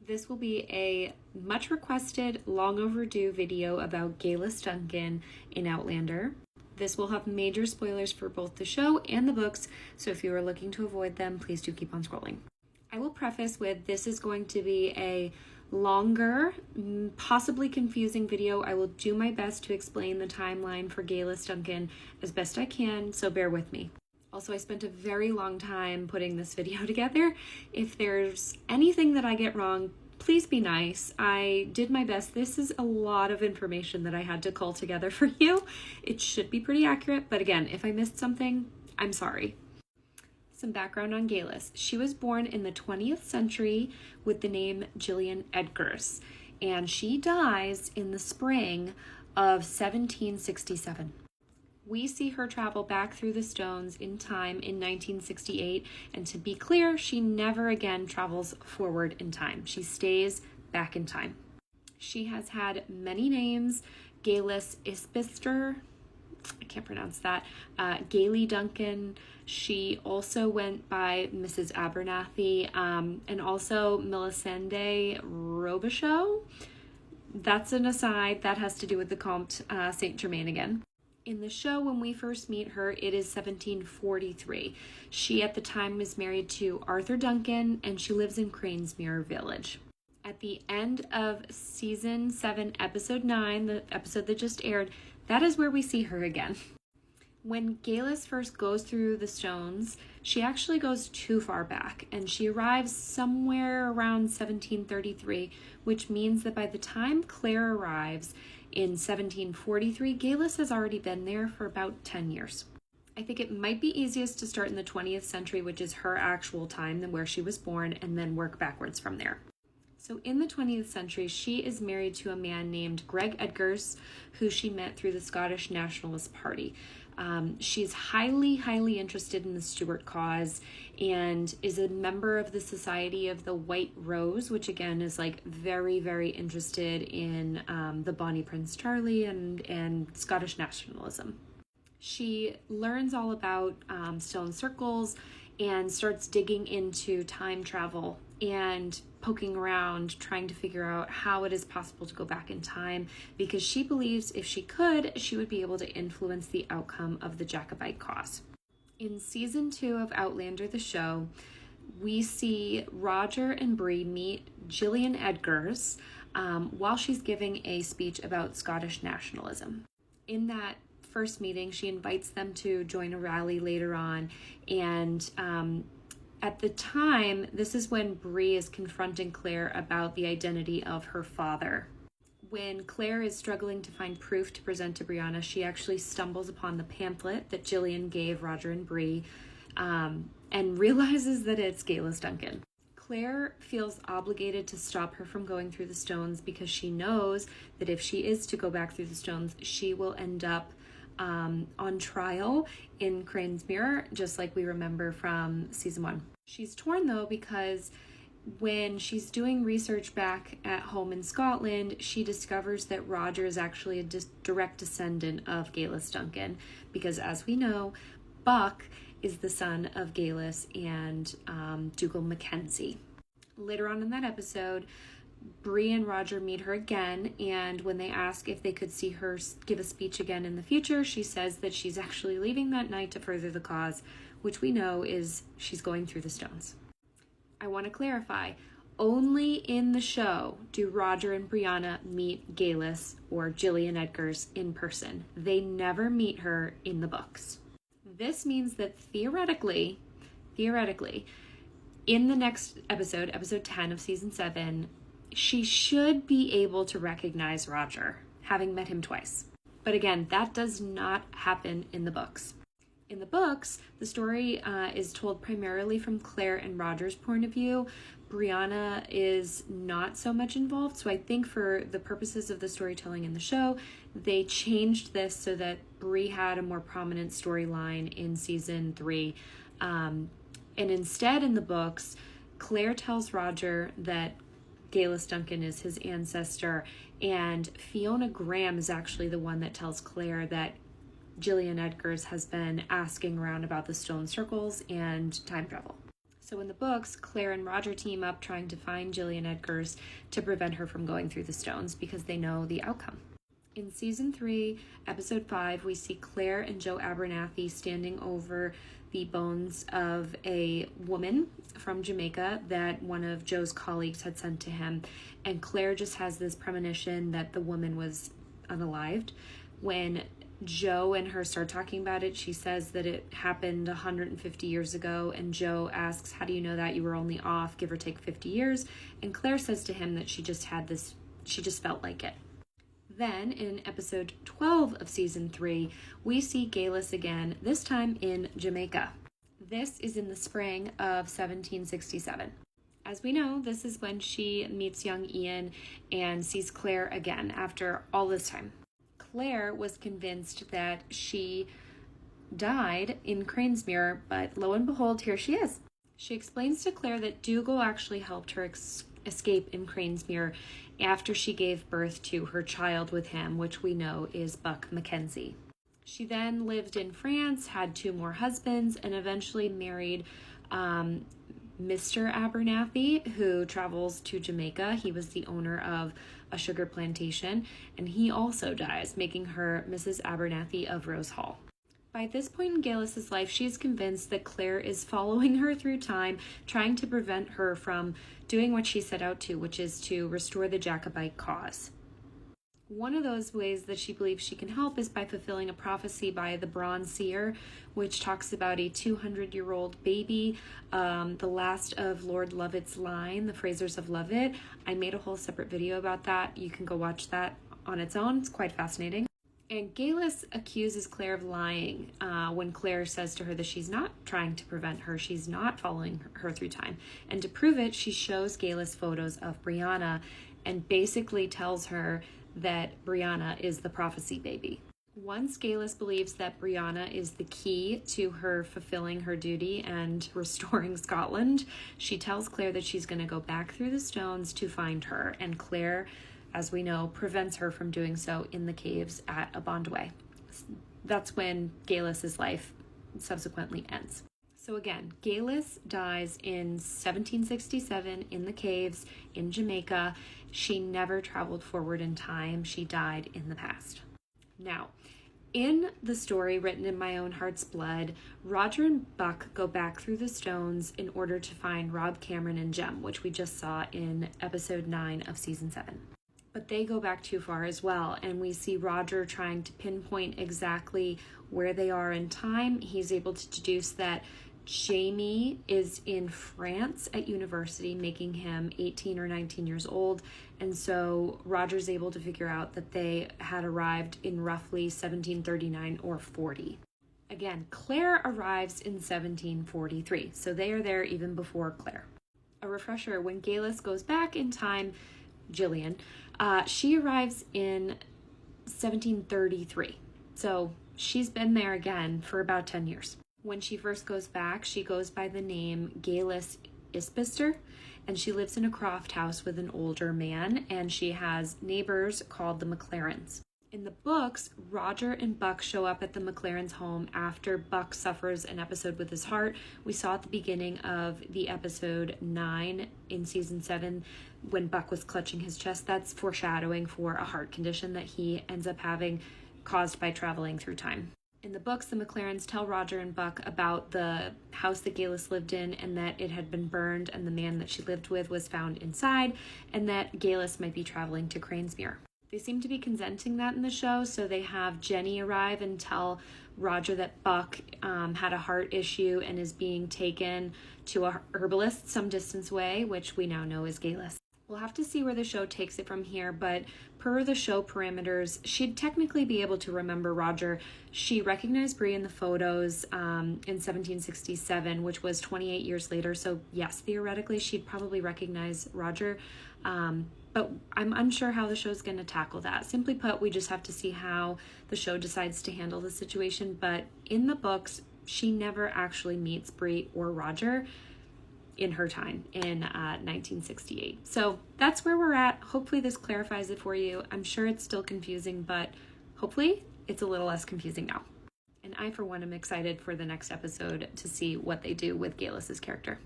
This will be a much requested, long overdue video about Geillis Duncan in Outlander. This will have major spoilers for both the show and the books, so if you are looking to avoid them, please do keep on scrolling. I will preface with this is going to be a longer, possibly confusing video. I will do my best to explain the timeline for Geillis Duncan as best I can, so bear with me. Also, I spent a very long time putting this video together. If there's anything that I get wrong, please be nice. I did my best. This is a lot of information that I had to cull together for you. It should be pretty accurate, but again, if I missed something, I'm sorry. Some background on Geillis. She was born in the 20th century with the name Gillian Edgars, and she dies in the spring of 1767. We see her travel back through the stones in time in 1968, and to be clear, she never again travels forward in time. She stays back in time. She has had many names: Geillis Isbister, I can't pronounce that, Gaillis Duncan. She also went by Mrs. Abernathy, and also Melisande Robichaud. That's an aside. That has to do with the Comte Saint Germain again. In the show, when we first meet her, it is 1743. She, at the time, is married to Arthur Duncan, and she lives in Cranesmere Village. At the end of season 7, episode 9, the episode that just aired, that is where we see her again. When Geillis first goes through the stones, she actually goes too far back, and she arrives somewhere around 1733, which means that by the time Claire arrives, in 1743, Geillis has already been there for about 10 years. I think it might be easiest to start in the 20th century, which is her actual time, than where she was born, and then work backwards from there. So in the 20th century, she is married to a man named Greg Edgars, who she met through the Scottish Nationalist Party. She's highly interested in the Stuart cause and is a member of the Society of the White Rose, which again is like very interested in the Bonnie Prince Charlie and Scottish nationalism. She learns all about stone circles and starts digging into time travel and poking around, trying to figure out how it is possible to go back in time, because she believes if she could, she would be able to influence the outcome of the Jacobite cause. In season 2 of Outlander, the show, we see Roger and Bree meet Gillian Edgars while she's giving a speech about Scottish nationalism. In that first meeting, she invites them to join a rally later on, and at the time, this is when Bree is confronting Claire about the identity of her father. When Claire is struggling to find proof to present to Brianna, she actually stumbles upon the pamphlet that Gillian gave Roger and Bree, and realizes that it's Geillis Duncan. Claire feels obligated to stop her from going through the stones because she knows that if she is to go back through the stones, she will end up on trial in Cranesmere, just like we remember from season 1. She's torn though because when she's doing research back at home in Scotland, she discovers that Roger is actually a direct descendant of Geillis Duncan, because as we know, Buck is the son of Geillis and Dougal Mackenzie. Later on in that episode, Bree and Roger meet her again, and when they ask if they could see her give a speech again in the future, she says that she's actually leaving that night to further the cause, which we know is she's going through the stones. I want to clarify, only in the show do Roger and Brianna meet Geillis or Gillian Edgars in person. They never meet her in the books. This means that theoretically, in the next episode, episode 10 of season 7, she should be able to recognize Roger, having met him twice. But again, that does not happen in the books. In the books, the story is told primarily from Claire and Roger's point of view. Brianna is not so much involved, so I think for the purposes of the storytelling in the show, they changed this so that Bree had a more prominent storyline in season 3. And instead in the books, Claire tells Roger that Geillis Duncan is his ancestor, and Fiona Graham is actually the one that tells Claire that Gillian Edgars has been asking around about the stone circles and time travel. So in the books, Claire and Roger team up trying to find Gillian Edgars to prevent her from going through the stones because they know the outcome. In season 3, episode 5, we see Claire and Joe Abernathy standing over the bones of a woman from Jamaica that one of Joe's colleagues had sent to him. And Claire just has this premonition that the woman was unalived. When Joe and her start talking about it, she says that it happened 150 years ago, and Joe asks, how do you know that? You were only off, give or take 50 years. And Claire says to him that she just felt like it. Then, in episode 12 of season 3, we see Galis again, this time in Jamaica. This is in the spring of 1767. As we know, this is when she meets young Ian and sees Claire again after all this time. Claire was convinced that she died in Cranesmere, but lo and behold, here she is. She explains to Claire that Dougal actually helped her escape in Cranesmere after she gave birth to her child with him, which we know is Buck Mackenzie. She then lived in France, had 2 more husbands, and eventually married Mr. Abernathy, who travels to Jamaica. He was the owner of a sugar plantation, and he also dies, making her Mrs. Abernathy of Rose Hall. By this point in Galis's life, she is convinced that Claire is following her through time, trying to prevent her from doing what she set out to, which is to restore the Jacobite cause. One of those ways that she believes she can help is by fulfilling a prophecy by the Bronze Seer, which talks about a 200-year-old baby, the last of Lord Lovett's line, the Frasers of Lovett. I made a whole separate video about that. You can go watch that on its own. It's quite fascinating. And Galis accuses Claire of lying when Claire says to her that she's not trying to prevent her, she's not following her through time. And to prove it, she shows Galis photos of Brianna and basically tells her that Brianna is the prophecy baby. Once Galis believes that Brianna is the key to her fulfilling her duty and restoring Scotland, she tells Claire that she's going to go back through the stones to find her, and Claire, as we know, prevents her from doing so in the caves at Abondaway. That's when Galis's life subsequently ends. So again, Galis dies in 1767 in the caves in Jamaica. She never traveled forward in time. She died in the past. Now, in the story written in my own heart's blood, Roger and Buck go back through the stones in order to find Rob, Cameron, and Jem, which we just saw in episode 9 of season 7. But they go back too far as well, and we see Roger trying to pinpoint exactly where they are in time. He's able to deduce that Jamie is in France at university, making him 18 or 19 years old, and so Roger's able to figure out that they had arrived in roughly 1739 or 40. Again, Claire arrives in 1743, so they are there even before Claire. A refresher, when Galis goes back in time, Gillian, she arrives in 1733, so she's been there again for about 10 years. When she first goes back, she goes by the name Geillis Duncan, and she lives in a croft house with an older man, and she has neighbors called the McLarens. In the books, Roger and Buck show up at the McLarens' home after Buck suffers an episode with his heart. We saw at the beginning of the episode 9 in season 7 when Buck was clutching his chest. That's foreshadowing for a heart condition that he ends up having caused by traveling through time. In the books, the McLarens tell Roger and Buck about the house that Galis lived in and that it had been burned and the man that she lived with was found inside, and that Galis might be traveling to Cranesmere. They seem to be consenting that in the show, so they have Jenny arrive and tell Roger that Buck had a heart issue and is being taken to a herbalist some distance away, which we now know is Galis. We'll have to see where the show takes it from here, but per the show parameters, she'd technically be able to remember Roger. She recognized Bree in the photos in 1767, which was 28 years later, so yes, theoretically, she'd probably recognize Roger, but I'm unsure how the show's going to tackle that. Simply put, we just have to see how the show decides to handle the situation, but in the books, she never actually meets Bree or Roger in her time in 1968. So that's where we're at. Hopefully this clarifies it for you. I'm sure it's still confusing, but hopefully it's a little less confusing now. And I, for one, am excited for the next episode to see what they do with Galis's character.